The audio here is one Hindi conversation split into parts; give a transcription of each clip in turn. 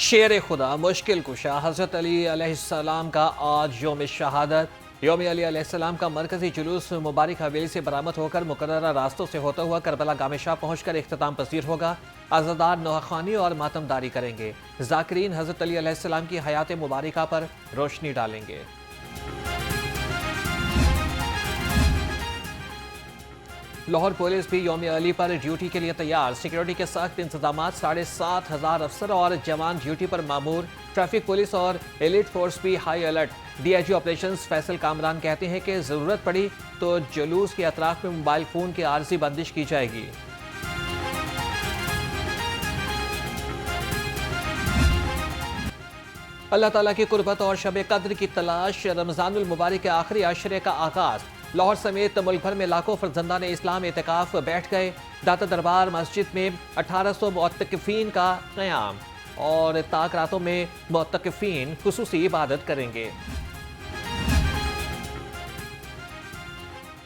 शेर खुदा मुश्किल कुशा हज़रत अली अलैहिस्सलाम का आज योम शहादत। योम अली अलैहिस्सलाम का मरकजी जुलूस मुबारक हवेली से बरामद होकर मुकर्ररा रास्तों से होता हुआ करबला गामेशाह पहुँच कर इख्तिताम पसीर होगा। आज़ादार नौखानी और मातमदारी करेंगे। ज़ाकिरीन हज़रत अली अलैहिस्सलाम की हयात मुबारका पर रोशनी डालेंगे। लाहौर पुलिस भी योम अली पर ड्यूटी के लिए तैयार। सिक्योरिटी के सख्त इंतजाम, 7,500 अफसर और जवान ड्यूटी पर मामूर। ट्रैफिक पुलिस और एलिट फोर्स भी high alert. DIG operations Faisal Kamran कहते हैं कि जरूरत पड़ी तो जुलूस के अतराफ में मोबाइल फोन की आर्जी बंदिश की जाएगी। अल्लाह ताला की कुर्बत और शब कद्र की तलाश। रमजानुल मुबारक के आखिरी अशरे का आगाज। लाहौर समेत मुल्क भर में लाखों फर्जंदान इस्लाम एतकाफ बैठ गए। दाता दरबार मस्जिद में 1800 मुअत्तकिफीन का क़याम और ताक रातों में मुअत्तकिफीन खुसूसी इबादत करेंगे।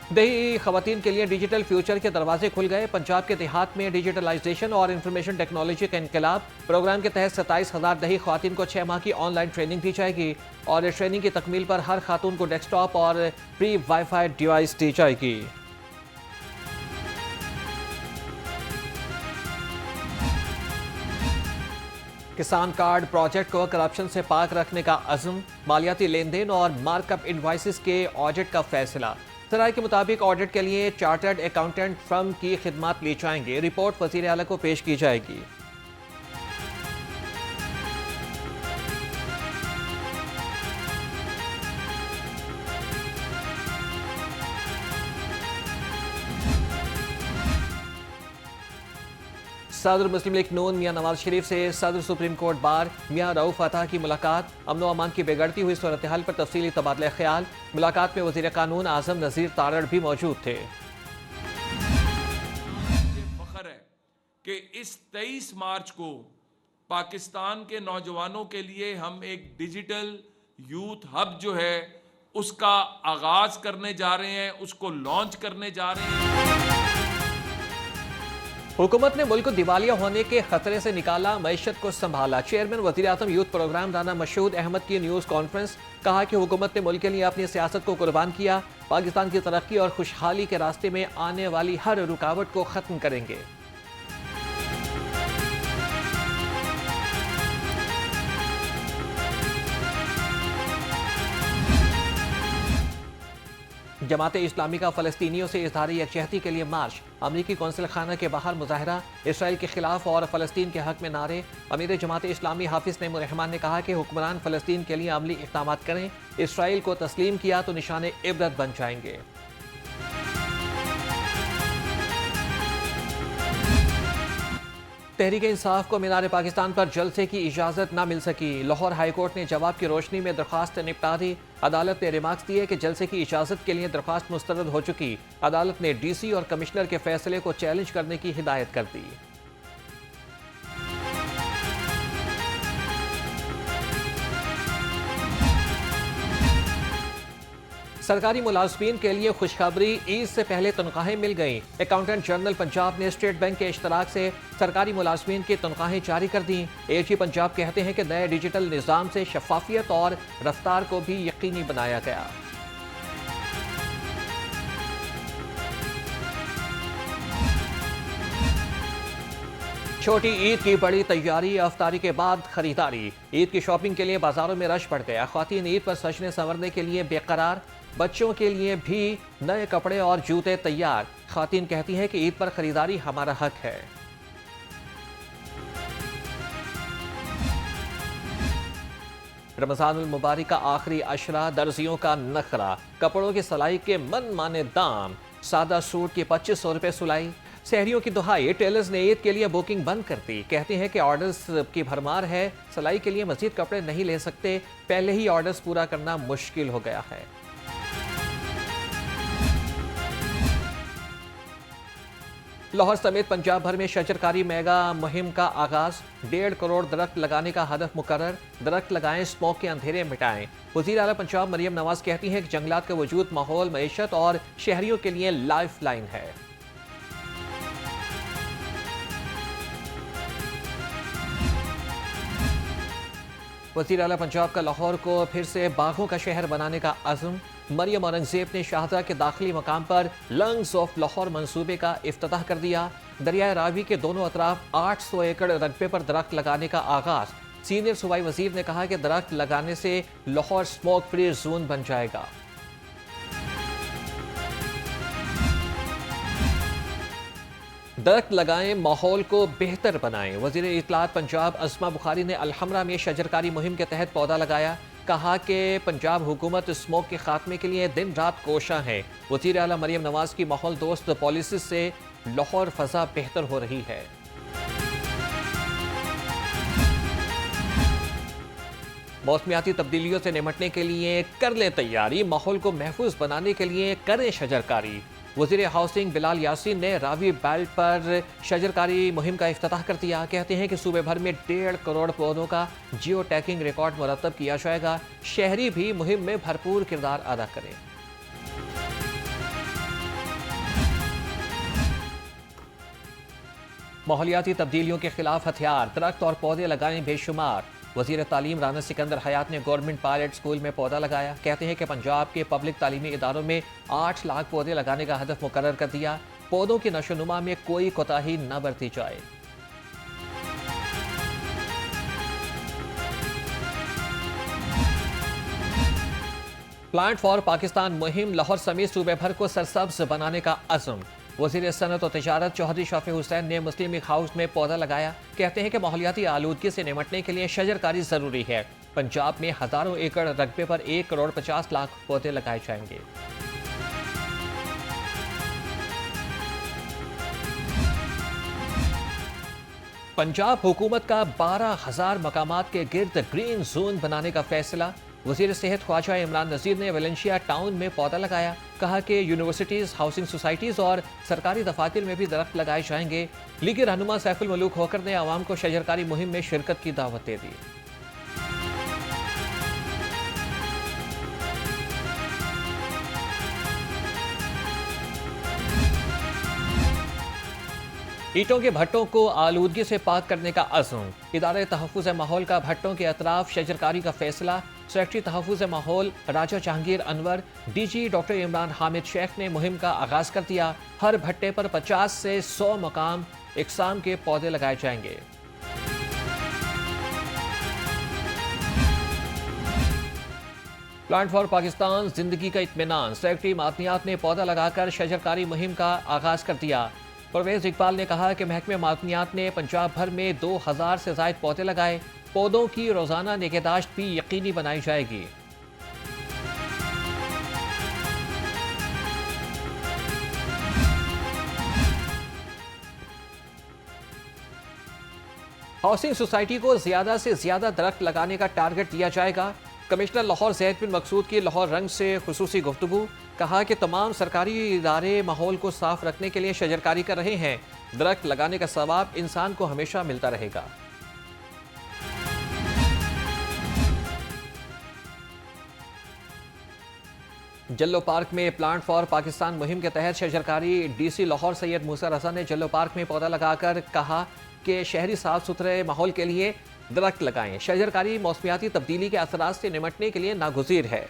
दही खवातीन के लिए डिजिटल फ्यूचर के दरवाजे खुल गए। पंजाब के देहात में डिजिटलाइजेशन और इंफॉर्मेशन टेक्नोलॉजी का इनकलाब। प्रोग्राम के तहत 27,000 दही खवातीन को 6 माह की ऑनलाइन ट्रेनिंग दी जाएगी और ट्रेनिंग की तकमील पर हर खातून को डेस्कटॉप और प्री वाईफाई डिवाइस दी जाएगी। किसान कार्ड प्रोजेक्ट को करप्शन से पाक रखने का अज़्म। मालियाती लेन देन और मार्कअप इनवॉइसेस के ऑडिट का फैसला। सराय के मुताबिक ऑडिट के लिए चार्टर्ड अकाउंटेंट फर्म की खिदमत ली जाएंगे। रिपोर्ट वज़ीर आला को पेश की जाएगी। सदर मुस्लिम लीग नून मियां नवाज शरीफ से सदर सुप्रीम कोर्ट बार मियां रऊफ अता की मुलाकात। अमन व अमान की बिगड़ती हुई सूरत हाल पर तफसीली तबादला ख्याल। मुलाकात में वज़ीर कानून आज़म नज़ीर तारड़ भी मौजूद थे। फख्र है कि इस 23 मार्च को पाकिस्तान के नौजवानों के लिए हम एक डिजिटल यूथ हब जो है उसका आगाज करने जा रहे हैं, उसको लॉन्च करने जा रहे हैं। हुकूमत ने मुल्क को दिवालिया होने के खतरे से निकाला, मईशत को संभाला। चेयरमैन वज़ीर आज़म यूथ प्रोग्राम राना मशहूद अहमद की न्यूज़ कॉन्फ्रेंस। कहा कि हुकूमत ने मुल्क के लिए अपनी सियासत को कुर्बान किया। पाकिस्तान की तरक्की और खुशहाली के रास्ते में आने वाली हर रुकावट को खत्म करेंगे। जमाते इस्लामी का फ़लस्तीनियों से इज़हारी यकजहती के लिए मार्च। अमरीकी कौंसिल खाना के बाहर मुजाहरा। इसराइल के खिलाफ और फ़लस्तीन के हक में नारे। अमीर जमाते इस्लामी हाफिज़ नईमुर रहमान ने कहा कि हुक्मरान फ़लस्तीन के लिए अमली इक़दाम करें। इसराइल को तस्लीम किया तो निशाने इबरत बन जाएंगे। तहरीक इंसाफ को मीनार पाकिस्तान पर जलसे की इजाज़त न मिल सकी। लाहौर हाई कोर्ट ने जवाब की रोशनी में दरख्वास्त निपटा दी। अदालत ने रिमार्क्स दिए कि जलसे की इजाज़त के लिए दरख्वास्त मुस्तरद हो चुकी। अदालत ने डीसी और कमिश्नर के फैसले को चैलेंज करने की हिदायत कर दी। सरकारी मुलाजमीन के लिए खुशखबरी, ईद से पहले तनख्वाहें मिल गईं। अकाउंटेंट जनरल पंजाब ने स्टेट बैंक के इश्तराक से सरकारी मुलाजमीन की तनख्वाहें जारी कर दी। एजी पंजाब कहते हैं कि नए डिजिटल निज़ाम से शफाफियत और रफ्तार को भी यकीनी बनाया गया। छोटी ईद की बड़ी तैयारी, अफ्तारी के बाद खरीदारी। ईद की शॉपिंग के लिए बाजारों में रश बढ़ गया। ख्वातीन ईद पर सजने संवरने के लिए बेकरार। बच्चों के लिए भी नए कपड़े और जूते तैयार। ख्वातीन कहती हैं कि ईद पर खरीदारी हमारा हक है। रमजानुल मुबारक का आखिरी अशरा, दर्जियों का नखरा। कपड़ों की सिलाई के मन माने दाम। सादा सूट की 2500 रुपये सिलाई। शहरियों की दुहाई, टेलर्स ने ईद के लिए बुकिंग बंद कर दी। कहते हैं कि ऑर्डर्स की भरमार है, सिलाई के लिए मजीद कपड़े नहीं ले सकते। पहले ही ऑर्डर्स पूरा करना मुश्किल हो गया है। लाहौर समेत पंजाब भर में शजरकारी मेगा मुहिम का आगाज। 1.5 करोड़ दरख्त लगाने का हदफ मुकर्रर। दरख्त लगाएं, स्मोक के अंधेरे मिटाएं। वज़ीर आला पंजाब मरियम नवाज कहती हैं कि जंगलात का वजूद माहौल, मईशत और शहरियों के लिए लाइफ लाइन है। वज़ीर आला पंजाब का लाहौर को फिर से बागों का शहर बनाने का अज़्म। मरियम औरंगजेब ने शाहजहाँ के दाखिली मकाम पर लंग्स ऑफ लाहौर मंसूबे का इफ्तिताह कर दिया। दरियाए रावी के दोनों अतराफ 800 एकड़ रकबे पर दरख्त लगाने का आगाज। सीनियर सूबाई वजीर ने कहा कि दरख्त लगाने से लाहौर स्मोक फ्री जोन बन जाएगा। दरख्त लगाएं, माहौल को बेहतर बनाएं। वजीर इत्तलात पंजाब अस्मा बुखारी ने अलहमरा में शजरकारी मुहिम के तहत पौधा लगाया। कहा कि पंजाब हुकूमत स्मोक के खात्मे के लिए दिन रात कोशा है। वजीर आला मरियम नवाज की माहौल दोस्त पॉलिसी से लाहौर फजा बेहतर हो रही है। मौसमियाती तब्दीलियों से निपटने के लिए कर लें तैयारी, माहौल को महफूज बनाने के लिए करें शजरकारी। वज़ीर हाउसिंग बिलाल यासीन ने रावी बेल्ट पर शजरकारी मुहिम का इफ्तिताह कर दिया। कहते हैं कि सूबे भर में 1.5 करोड़ पौधों का जियो टैगिंग रिकॉर्ड मुरतब किया जाएगा। शहरी भी मुहिम में भरपूर किरदार अदा करें। माहौलियाती तब्दीलियों के खिलाफ हथियार, दरख्त और पौधे लगाएं बेशुमार। वज़ीर तालीम राना सिकंदर हयात ने गवर्नमेंट पायलट स्कूल में पौधा लगाया। कहते हैं कि पंजाब के पब्लिक तालीमी इदारों में 8 लाख पौधे लगाने का हदफ मुकर्रर कर दिया। पौधों की नशोनुमा में कोई कोताही न बरती जाए। प्लांट फॉर पाकिस्तान मुहिम, लाहौर समेत सूबे भर को सरसब्ज बनाने का अज़्म। वज़ीर सनत और तिजारत चौधरी शफी हुसैन ने मुस्लिम लीग हाउस में पौधा लगाया। कहते हैं कि माहौलियाती आलूदगी से निपटने के लिए शजरकारी जरूरी है। पंजाब में हजारों एकड़ रकबे पर 1 करोड़ 50 लाख पौधे लगाए जाएंगे। पंजाब हुकूमत का 12,000 मकामात के गिर्द ग्रीन जोन बनाने का फैसला। वज़ीर सेहत ख्वाजा इमरान नज़ीर ने वेलेंशिया टाउन में पौधा लगाया। कहा कि यूनिवर्सिटीज़, हाउसिंग सोसाइटीज़ और सरकारी दफातर में भी दरख्त लगाए जाएंगे। लीगी रहनुमा सैफुल मलूक होकर ने आवाम को शजरकारी मुहिम में शिरकत की दावत दे दी। ईंटों के भट्टों को आलूदगी से पाक करने का अज़्म। इदारे तहफ़्फ़ुज़ माहौल का भट्टों के अतराफ शजरकारी का फैसला। सेक्रेटरी तहफ़्फ़ुज़ माहौल राजा जहांगीर अनवर, डीजी डॉक्टर इमरान हामिद शेख ने मुहिम का आगाज़ कर दिया। हर भट्टे पर 50 से 100 मकाम इकसाम के पौधे लगाए जाएंगे। प्लांट फॉर पाकिस्तान, जिंदगी का इत्मीनान। सेक्रेटरी मादनियात ने पौधा लगाकर शजरकारी मुहिम का आगाज़ कर दिया। परवेज इकबाल ने कहा कि महकमे मादनियात ने पंजाब भर में 2000 से ज़ायद पौधे लगाए। पौधों की रोज़ाना निगहदाश्त भी यकीनी बनाई जाएगी। हाउसिंग सोसाइटी को ज़्यादा से ज़्यादा दरख्त लगाने का टारगेट दिया जाएगा। कमिश्नर लाहौर ज़ैद बिन मकसूद की लाहौर रंग से खुसूसी गुफ्तगू। कहा कि तमाम सरकारी इदारे माहौल को साफ रखने के लिए शजरकारी कर रहे हैं। दरख्त लगाने का सवाब इंसान को हमेशा मिलता रहेगा। जल्लो पार्क में प्लांट फॉर पाकिस्तान मुहिम के तहत शजरकारी। डीसी लाहौर सैयद मूसा रजा ने जल्लो पार्क में पौधा लगाकर कहा कि शहरी साफ सुथरे माहौल के लिए दरख्त लगाएं। शजरकारी मौसमियाती तब्दीली के असरात से निपटने के लिए नागुज़ीर है।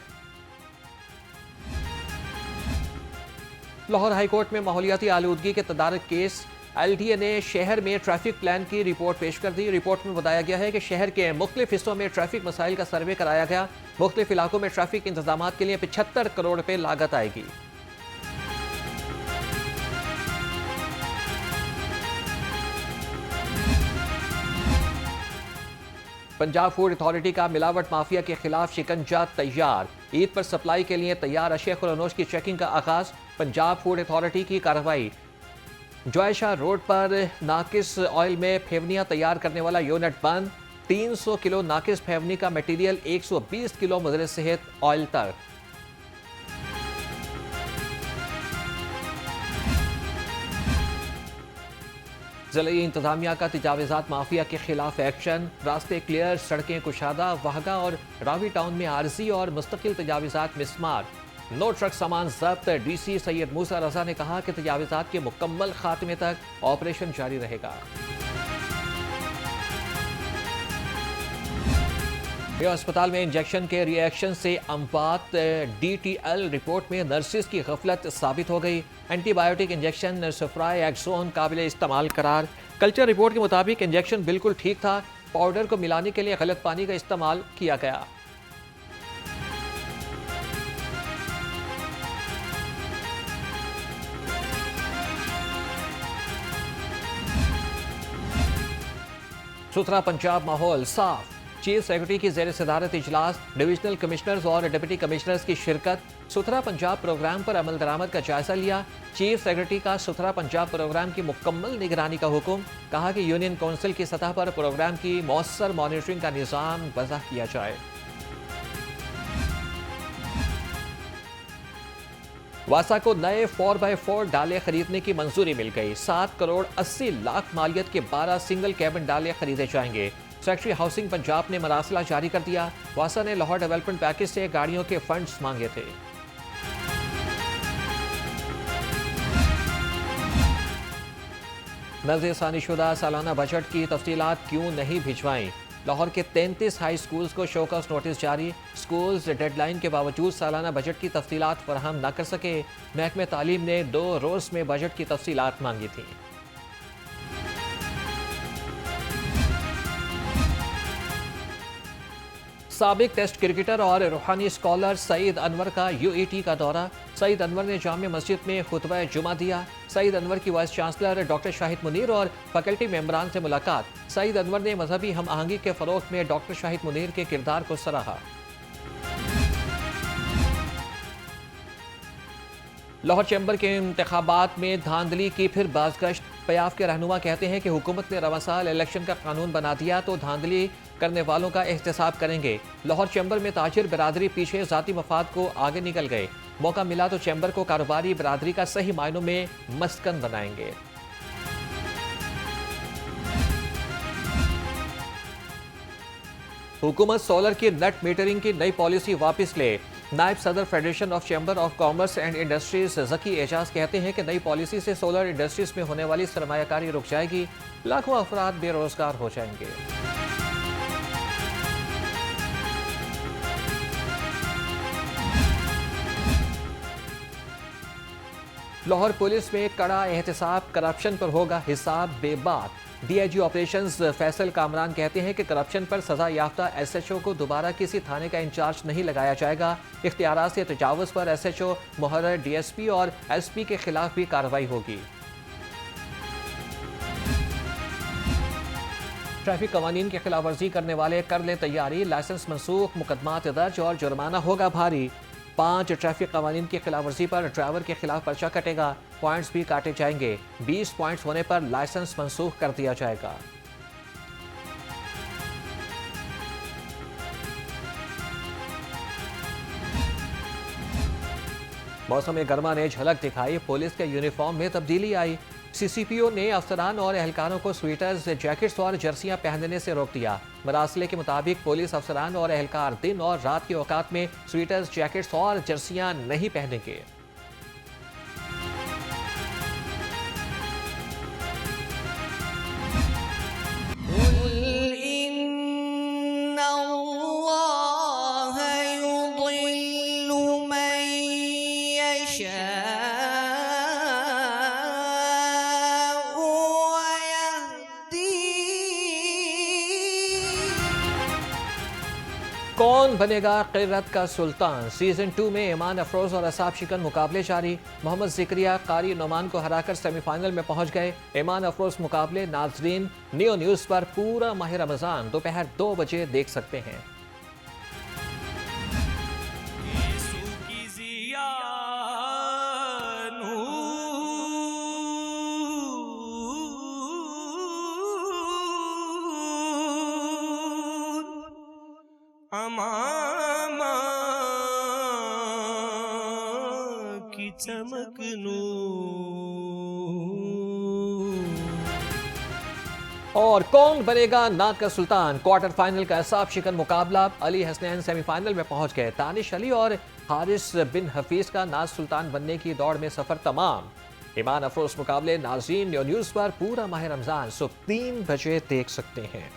लाहौर हाईकोर्ट में माहौलियाती आलूदगी के तदारक केस। LDA ने शहर में ट्रैफिक प्लान की रिपोर्ट पेश कर दी। रिपोर्ट में बताया गया है कि शहर के मुख्तलिफ हिस्सों में ट्रैफिक मसाइल का सर्वे कराया गया। मुख्तलिफ इलाकों में ट्रैफिक इंतजाम के लिए 75 करोड़ रुपए लागत आएगी। पंजाब फूड अथॉरिटी का मिलावट माफिया के खिलाफ शिकंजा तैयार। ईद पर सप्लाई के लिए तैयार अशिया खुरानोश की चेकिंग का आगाज। पंजाब फूड अथॉरिटी की कार्रवाई। जॉयशाह रोड पर नाकिस ऑयल में फेवनियां तैयार करने वाला यूनिट बंद। 300 किलो नाकिस फेवनी का मटेरियल 120 किलो मुज़र सेहत ऑयल तक। ज़िले इंतजामिया का तजावीज़ात माफिया के खिलाफ एक्शन। रास्ते क्लियर, सड़कें कुशादा। वाहगा और रावी टाउन में आरजी और मुस्तकिल तजावीज़ात मिसमार। नो ट्रक सामान जब्त। डीसी सैयद मूसा रजा ने कहा कि तजावीज़ात के मुकम्मल खात्मे तक ऑपरेशन जारी रहेगा। ये अस्पताल में इंजेक्शन के रिएक्शन से अमवात। DTL रिपोर्ट में नर्सिस की गफलत साबित हो गई। एंटीबायोटिक इंजेक्शन सफ्राई एक्सोन काबिल इस्तेमाल करार। कल्चर रिपोर्ट के मुताबिक इंजेक्शन बिल्कुल ठीक था, पाउडर को मिलाने के लिए गलत पानी का इस्तेमाल किया गया। सुथरा पंजाब माहौल साफ। चीफ सेक्रेटरी की जेर सदारत इजलास, डिविजनल कमिश्नर्स और डिप्टी कमिश्नर्स की शिरकत। सुथरा पंजाब प्रोग्राम पर अमल दरामद का जायजा लिया। चीफ सेक्रेटरी का सुथरा पंजाब प्रोग्राम की मुकम्मल निगरानी का हुक्म। कहा कि यूनियन काउंसिल की सतह पर प्रोग्राम की मौसर मॉनिटरिंग का निज़ाम वज़ा किया जाए। वासा को नए 4x4 डाले खरीदने की मंजूरी मिल गई। 7 करोड़ 80 लाख मालियत के 12 सिंगल कैबिन डाले खरीदे जाएंगे। सेक्रेटरी हाउसिंग पंजाब ने मरासला जारी कर दिया। वासा ने लाहौर डेवलपमेंट पैकेज से गाड़ियों के फंड्स मांगे थे। नज़रसानी शुदा सालाना बजट की तफसीलात क्यों नहीं भिजवाई। लाहौर के 33 हाई स्कूल्स को शोकॉज नोटिस जारी। स्कूल्स डेडलाइन के बावजूद सालाना बजट की तफसीलात फराहम न कर सके। महकमे तालीम ने 2 रोज में बजट की तफसीलात मांगी थी। साबिक टेस्ट क्रिकेटर और रूहानी स्कॉलर सईद अनवर का UET का दौरा। सईद अनवर ने जामे मस्जिद में खुतबा जुमा दिया। सईद अनवर की vice chancellor doctor Shahid Munir और फैकल्टी मेंबरान से मुलाकात। सईद अनवर ने मजहबी हम आहंगी के फरोग में डॉक्टर शाहिद मुनीर के किरदार को सराहा। लाहौर चैम्बर के इंतखाबात में धांधली की फिर बाजगश्त। पयाफ के रहनुमा कहते हैं कि हुकूमत ने रवा साल इलेक्शन का कानून बना दिया तो धांधली करने वालों का एहतसाब करेंगे। लाहौर चैम्बर में ताजिर बिरादरी पीछे जाती मफाद को आगे निकल गए। मौका मिला तो चैम्बर को कारोबारी बिरादरी का सही मायनों में मस्कन बनाएंगे। हुकूमत सोलर की नेट मीटरिंग की नई पॉलिसी वापस ले। नायब सदर federation of chamber of commerce and industries Zaki Ejaz कहते हैं कि नई पॉलिसी से सोलर इंडस्ट्रीज में होने वाली सरमायाकारी रुक जाएगी। लाखों अफराद बेरोजगार हो जाएंगे। लाहौर पुलिस में कड़ा एहतसाब। करप्शन पर होगा हिसाब बेबाक। DIG ऑपरेशंस फैसल कामरान कहते हैं कि करप्शन पर सजा याफ्ता SHO को दोबारा किसी थाने का इंचार्ज नहीं लगाया जाएगा। इख्तियारात से तजावुज़ पर SHO, मुहर्रर DSP और SP के खिलाफ भी कार्रवाई होगी। ट्रैफिक कवानीन की खिलाफ वर्जी करने वाले कर लें तैयारी। लाइसेंस मनसूख, मुकदमात दर्ज और जुर्माना होगा भारी। 5 ट्रैफिक कवानीन की खिलाफ वर्जी पर ड्राइवर के खिलाफ पर्चा कटेगा। पॉइंट्स भी काटे जाएंगे। 20 पॉइंट्स होने पर लाइसेंस मनसूख कर दिया जाएगा। मौसम गर्मा ने झलक दिखाई। पुलिस के यूनिफॉर्म में तब्दीली आई। CCPO ने अफसरान और एहलकारों को स्वेटर्स, जैकेट्स और जर्सियां पहनने से रोक दिया। मरासले के मुताबिक पुलिस अफसरान और एहलकार दिन और रात के औकात में स्वेटर्स, जैकेट्स और जर्सियां नहीं पहनेंगे। कौन बनेगा क़िरत का सुल्तान। सीजन 2 में ईमान अफरोज और असाब शिकन मुकाबले जारी। मोहम्मद ज़िक्रिया कारी नोमान को हराकर सेमीफाइनल में पहुंच गए। ईमान अफरोज मुकाबले नाजरीन नियो न्यूज़ पर पूरा माह रमज़ान दोपहर 2 बजे देख सकते हैं। अमामा की चमक और कौन बनेगा नात का सुल्तान। क्वार्टर फाइनल का असाब शिकन मुकाबला। अली हसनैन सेमीफाइनल में पहुंच गए। तानिश अली और हारिस बिन हफीज का नात सुल्तान बनने की दौड़ में सफर तमाम। ईमान अफरोज मुकाबले नाज़रीन न्यूज़ पर पूरा माह रमजान सुबह 3 बजे देख सकते हैं।